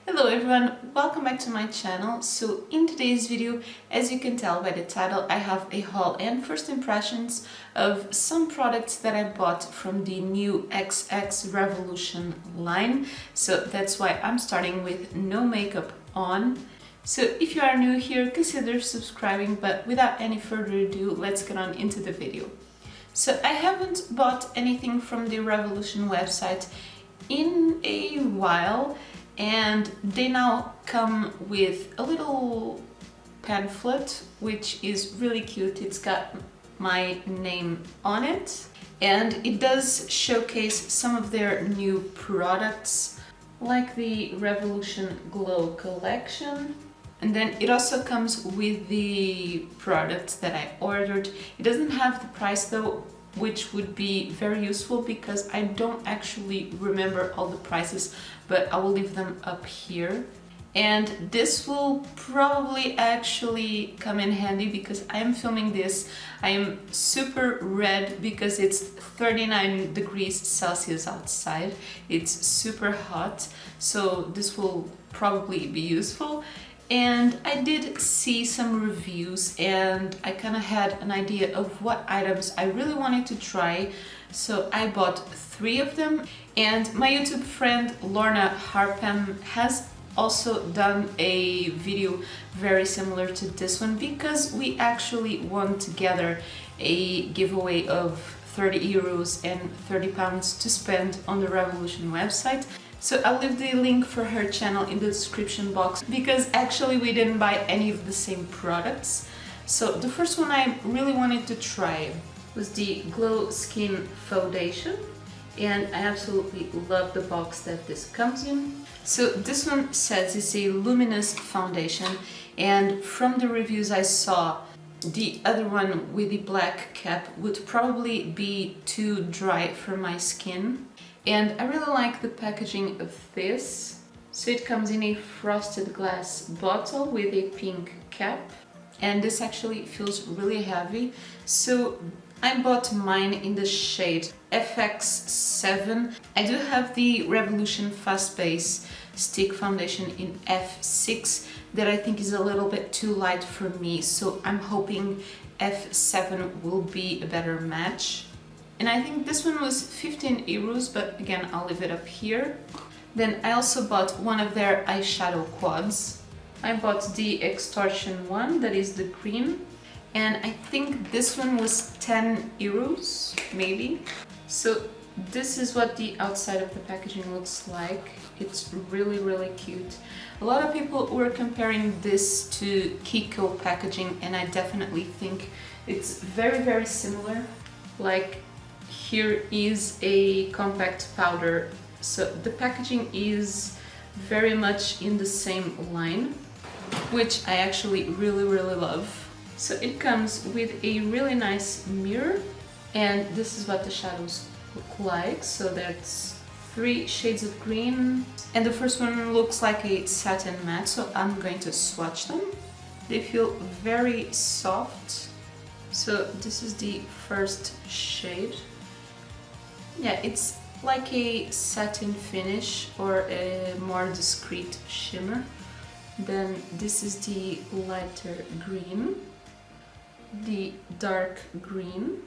Hello everyone, welcome back to my channel. So in today's video, as you can tell by the title, I have a haul and first impressions of some products that I bought from the new XX Revolution line. So that's why I'm starting with no makeup on. So if you are new here, consider subscribing, but without any further ado, let's get on into the video. So I haven't bought anything from the Revolution website in a while, and they now come with a little pamphlet which is really cute. It's got my name on it and it does showcase some of their new products like the Revolution Glow collection. And then it also comes with the products that I ordered. It doesn't have the price though, which would be very useful because I don't actually remember all the prices, but I will leave them up here. And this will probably actually come in handy because I am filming this. I am super red because it's 39 degrees Celsius outside. It's super hot, so this will probably be useful. And I did see some reviews and I kind of had an idea of what items I really wanted to try. So I bought 3 of them, and my YouTube friend Lorna Harpam has also done a video very similar to this one because we actually won together a giveaway of 30 euros and 30 pounds to spend on the Revolution website. So I'll leave the link for her channel in the description box because actually we didn't buy any of the same products. So the first one I really wanted to try was the Glow Skin Foundation, and I absolutely love the box that this comes in. So this one says it's a luminous foundation, and from the reviews I saw, the other one with the black cap would probably be too dry for my skin. And I really like the packaging of this. So it comes in a frosted glass bottle with a pink cap, and this actually feels really heavy. So I bought mine in the shade FX7. I do have the Revolution Fast Base Stick Foundation in F6 that I think is a little bit too light for me, so I'm hoping F7 will be a better match. And I think this one was 15 euros, but again, I'll leave it up here. Then I also bought one of their eyeshadow quads. I bought the Extortion one, that is the green. And I think this one was 10 euros, maybe. So this is what the outside of the packaging looks like. It's really, really cute. A lot of people were comparing this to Kiko packaging, and I definitely think it's very, very similar. Like, here is a compact powder, so the packaging is very much in the same line, which I actually really, really love. So it comes with a really nice mirror, and this is what the shadows look like. So that's 3 shades of green, and the first one looks like a satin matte, so I'm going to swatch them. They feel very soft. So this is the first shade. Yeah, it's like a satin finish or a more discreet shimmer. Then this is the lighter green, the dark green.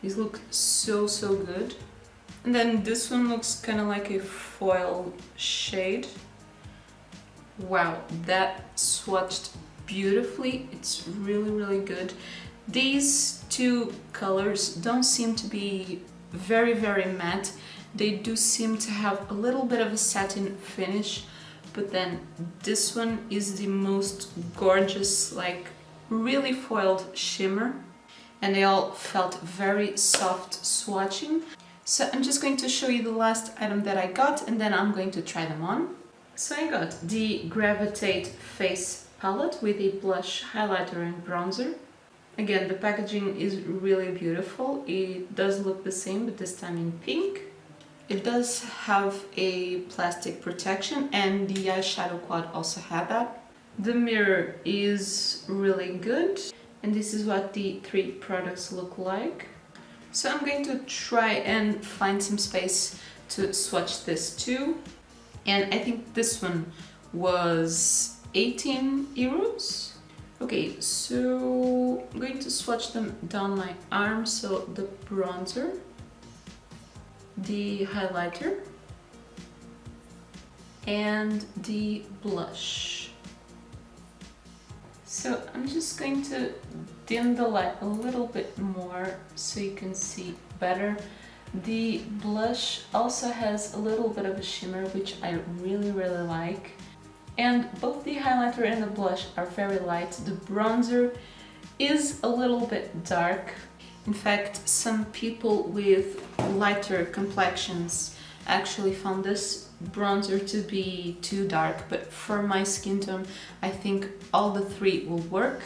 These look so, so good. And then this one looks kind of like a foil shade. Wow, that swatched beautifully. It's really, really good. These 2 colors don't seem to be very, very matte. They do seem to have a little bit of a satin finish, but then this one is the most gorgeous, like really foiled shimmer, and they all felt very soft swatching. So I'm just going to show you the last item that I got, and then I'm going to try them on. So I got the Gravitate Face Palette with a blush, highlighter and bronzer. Again, the packaging is really beautiful. It does look the same, but this time in pink. It does have a plastic protection, and the eyeshadow quad also had that. The mirror is really good, and this is what the 3 products look like. So I'm going to try and find some space to swatch this too. and I think this one was 18 euros. Okay, so I'm going to swatch them down my arm. So the bronzer, the highlighter, and the blush. So I'm just going to dim the light a little bit more so you can see better. The blush also has a little bit of a shimmer, which I really like. And both the highlighter and the blush are very light. The bronzer is a little bit dark. In fact, some people with lighter complexions actually found this bronzer to be too dark, but for my skin tone, I think all the three will work.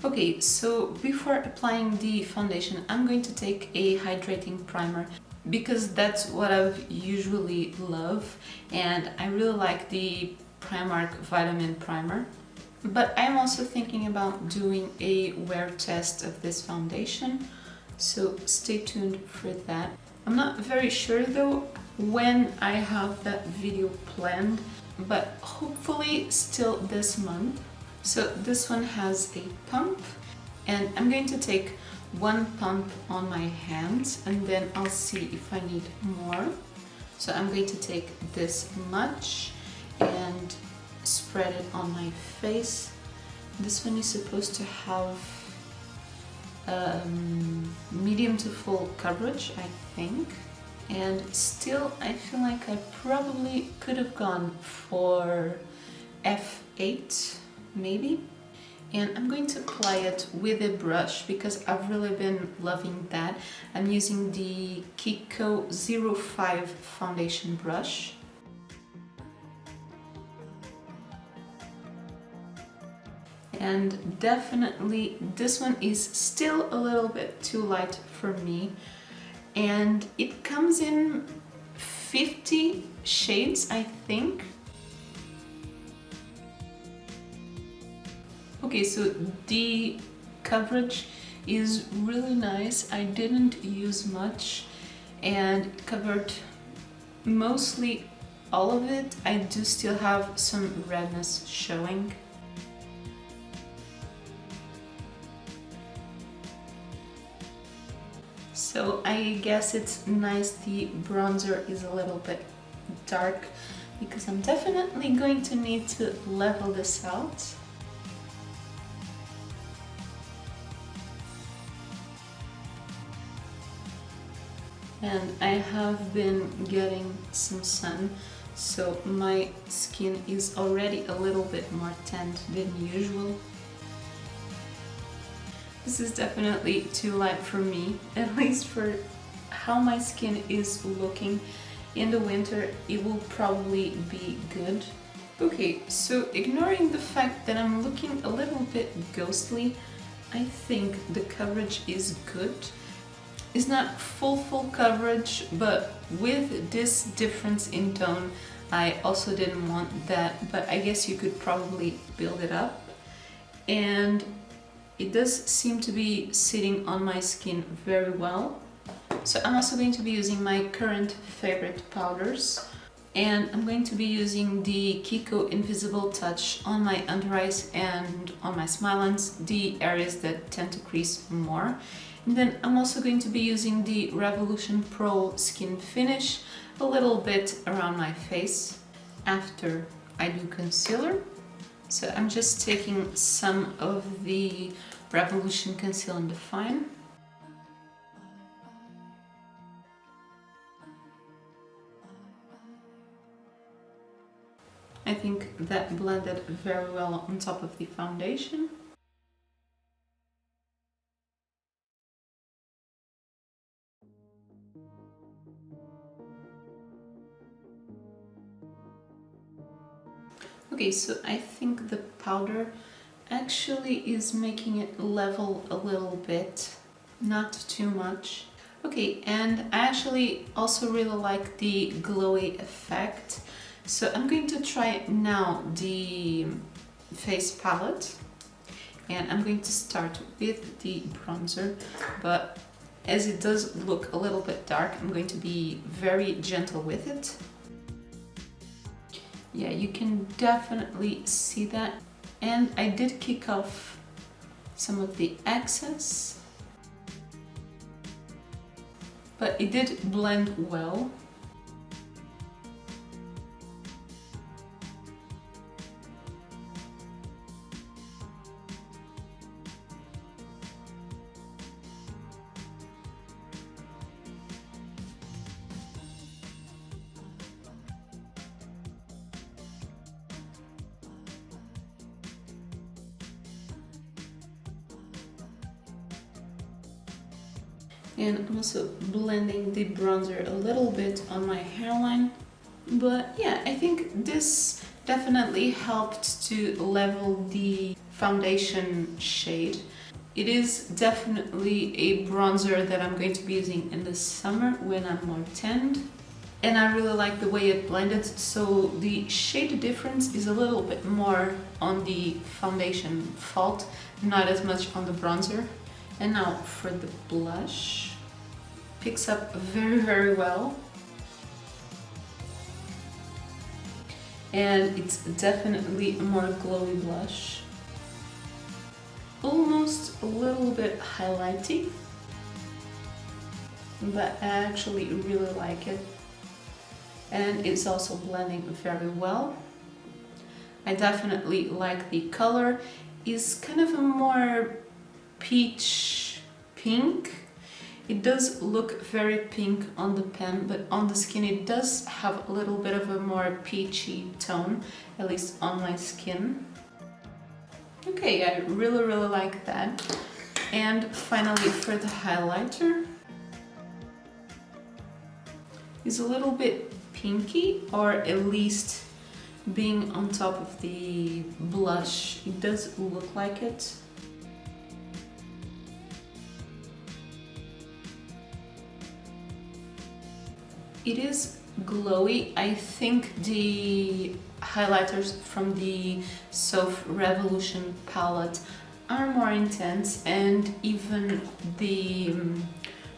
Okay, so before applying the foundation, I'm going to take a hydrating primer because that's what I usually love, and I really like the Primark Vitamin Primer. But I'm also thinking about doing a wear test of this foundation, so stay tuned for that. I'm not very sure though when I have that video planned, but hopefully still this month. So this one has a pump, and I'm going to take one pump on my hands and then I'll see if I need more. So I'm going to take this much and spread it on my face. This one is supposed to have medium to full coverage, I think. And still, I feel like I probably could have gone for F8, maybe. And I'm going to apply it with a brush because I've really been loving that. I'm using the Kiko 05 foundation brush. And definitely this one is still a little bit too light for me. And it comes in 50 shades, I think. Okay, so the coverage is really nice. I didn't use much and it covered mostly all of it. I do still have some redness showing. So I guess it's nice the bronzer is a little bit dark because I'm definitely going to need to level this out. And I have been getting some sun, so my skin is already a little bit more tanned than usual. This is definitely too light for me, at least for how my skin is looking. In the winter, it will probably be good. Okay, so ignoring the fact that I'm looking a little bit ghostly, I think the coverage is good. It's not full coverage, but with this difference in tone, I also didn't want that, but I guess you could probably build it up. And it does seem to be sitting on my skin very well. So I'm also going to be using my current favorite powders. And I'm going to be using the Kiko Invisible Touch on my under eyes and on my smile lines, the areas that tend to crease more. And then I'm also going to be using the Revolution Pro Skin Finish a little bit around my face after I do concealer. So I'm just taking some of the Revolution Conceal and Define. I think that blended very well on top of the foundation. Okay, so I think the powder actually is making it level a little bit, not too much. Okay, and I actually also really like the glowy effect. So I'm going to try now the face palette, and I'm going to start with the bronzer, but as it does look a little bit dark, I'm going to be very gentle with it. Yeah, you can definitely see that. And I did kick off some of the excess, but it did blend well. And I'm also blending the bronzer a little bit on my hairline. But yeah, I think this definitely helped to level the foundation shade. It is definitely a bronzer that I'm going to be using in the summer when I'm more tanned. And I really like the way it blended, so the shade difference is a little bit more on the foundation fault, not as much on the bronzer. And now for the blush. Picks up very well. And it's definitely a more glowy blush. Almost a little bit highlighty, but I actually really like it. And it's also blending very well. I definitely like the color. It's kind of a more peach pink. It does look very pink on the pen, but on the skin it does have a little bit of a more peachy tone, at least on my skin. Okay, I really like that. And finally for the highlighter, it's a little bit pinky, or at least being on top of the blush, it does look like it. It is glowy. I think the highlighters from the Soft Revolution palette are more intense, and even the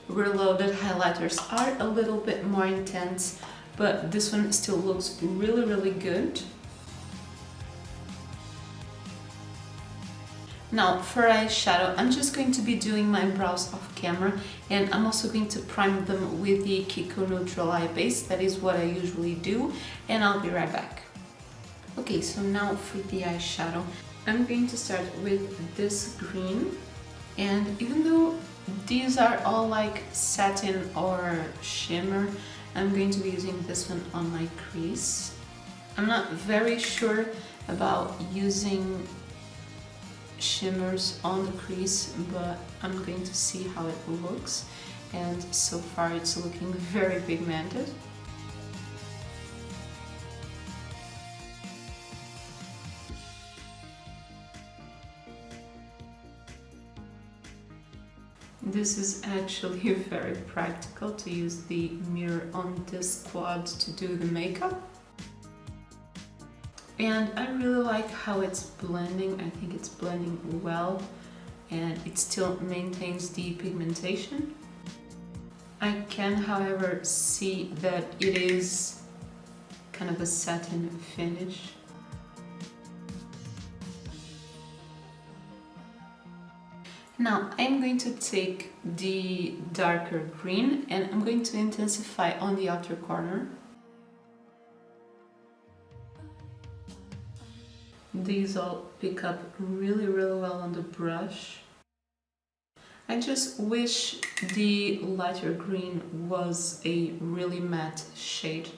Reloaded highlighters are a little bit more intense, but this one still looks really good. Now for eyeshadow, I'm just going to be doing my brows off camera, and I'm also going to prime them with the Kiko Neutral Eye Base. That is what I usually do, and I'll be right back. Okay, so now for the eyeshadow, I'm going to start with this green, and even though these are all like satin or shimmer, I'm going to be using this one on my crease. I'm not very sure about using shimmers on the crease, but I'm going to see how it looks, and so far it's looking very pigmented. This is actually very practical to use the mirror on this quad to do the makeup. And I really like how it's blending. I think it's blending well, and it still maintains the pigmentation. I can, however, see that it is kind of a satin finish. Now I'm going to take the darker green and I'm going to intensify on the outer corner. These all pick up really well on the brush. I just wish the lighter green was a really matte shade.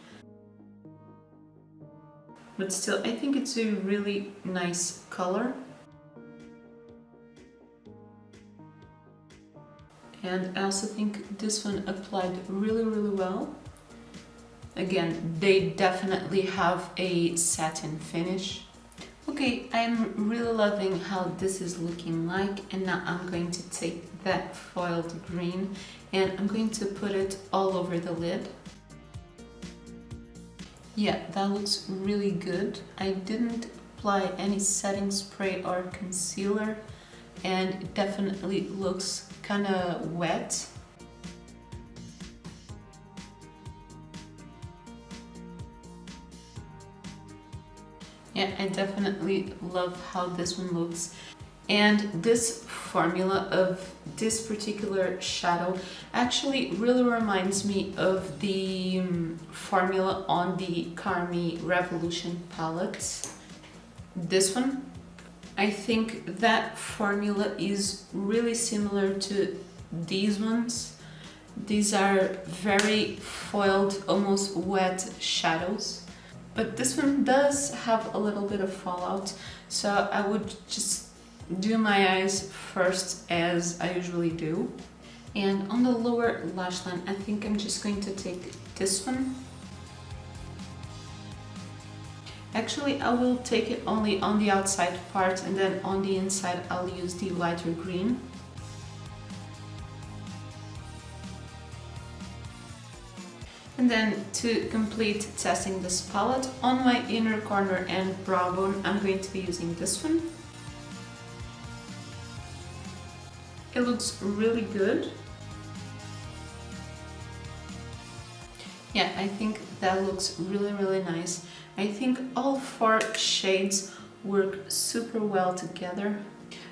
But still, I think it's a really nice color. And I also think this one applied really well. Again, they definitely have a satin finish. Okay, I'm really loving how this is looking like, and now I'm going to take that foiled green and I'm going to put it all over the lid. Yeah, that looks really good. I didn't apply any setting spray or concealer, and it definitely looks kind of wet. Yeah, I definitely love how this one looks. And this formula of this particular shadow actually really reminds me of the formula on the Carmi Revolution palette. This one, I think that formula is really similar to these ones. These are very foiled, almost wet shadows. But this one does have a little bit of fallout, so I would just do my eyes first as I usually do. And on the lower lash line, I think I'm just going to take this one. Actually, I will take it only on the outside part, and then on the inside I'll use the lighter green. And then to complete testing this palette, on my inner corner and brow bone, I'm going to be using this one. It looks really good. Yeah, I think that looks really nice. I think all 4 shades work super well together.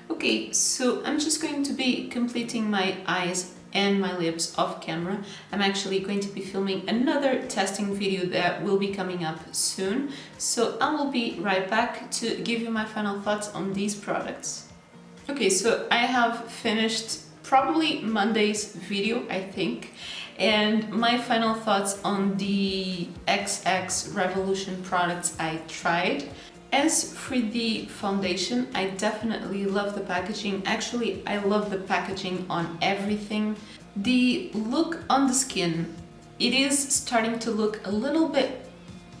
Okay, so I'm just going to be completing my eyes and my lips off camera. I'm actually going to be filming another testing video that will be coming up soon. So I will be right back to give you my final thoughts on these products. Okay, so I have finished probably Monday's video, I think, and my final thoughts on the XX Revolution products I tried. As for the foundation, I definitely love the packaging. Actually, I love the packaging on everything. The look on the skin, it is starting to look a little bit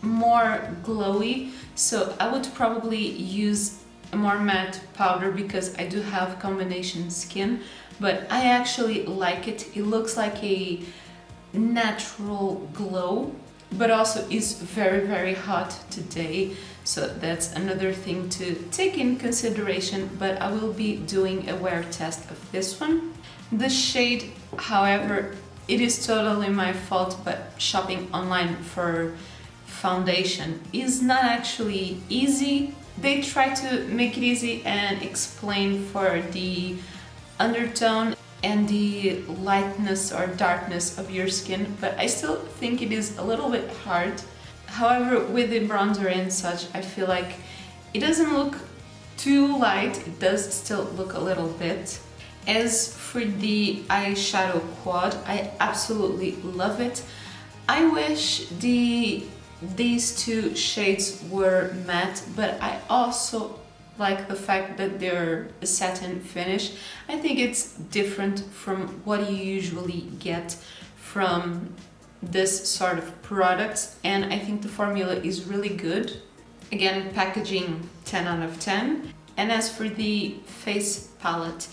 more glowy, so I would probably use a more matte powder because I do have combination skin, but I actually like it. It looks like a natural glow, but also is very hot today, so that's another thing to take in consideration, but I will be doing a wear test of this one. The shade, however, it is totally my fault, but shopping online for foundation is not actually easy. They try to make it easy and explain for the undertone and the lightness or darkness of your skin, but I still think it is a little bit hard. However, with the bronzer and such, I feel like it doesn't look too light, it does still look a little bit. As for the eyeshadow quad, I absolutely love it. I wish these 2 shades were matte, but I also like the fact that they're a satin finish. I think it's different from what you usually get from this sort of products, and I think the formula is really good. Again, packaging 10 out of 10. And as for the face palette,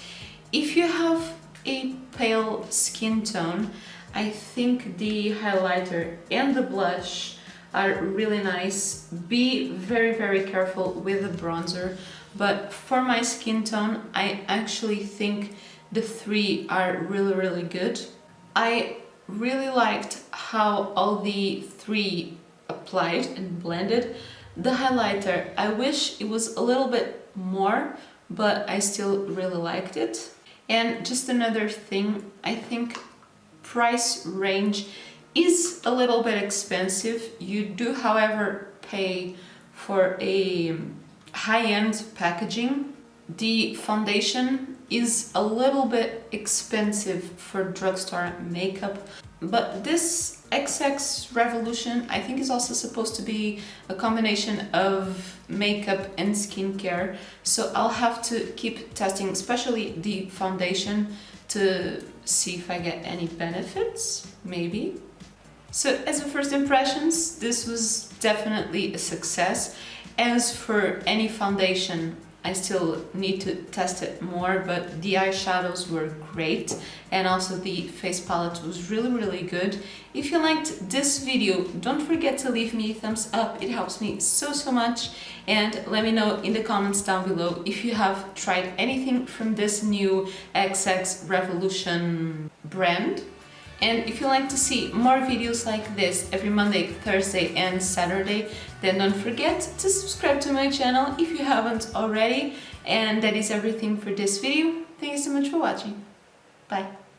if you have a pale skin tone, I think the highlighter and the blush are really nice. Be very careful with the bronzer, but for my skin tone, I actually think the 3 are really good. I really liked how all the 3 applied and blended. The highlighter, I wish it was a little bit more, but I still really liked it. And just another thing, I think price range is a little bit expensive. You do, however, pay for a high-end packaging. The foundation is a little bit expensive for drugstore makeup, but this XX Revolution I think is also supposed to be a combination of makeup and skincare, so I'll have to keep testing, especially the foundation, to see if I get any benefits, maybe. So as a first impressions, this was definitely a success. As for any foundation, I still need to test it more, but the eyeshadows were great, and also the face palette was really good. If you liked this video, don't forget to leave me a thumbs up, it helps me so much, and let me know in the comments down below if you have tried anything from this new XX Revolution brand. And if you like to see more videos like this every Monday, Thursday and Saturday, then don't forget to subscribe to my channel if you haven't already. And that is everything for this video. Thank you so much for watching. Bye.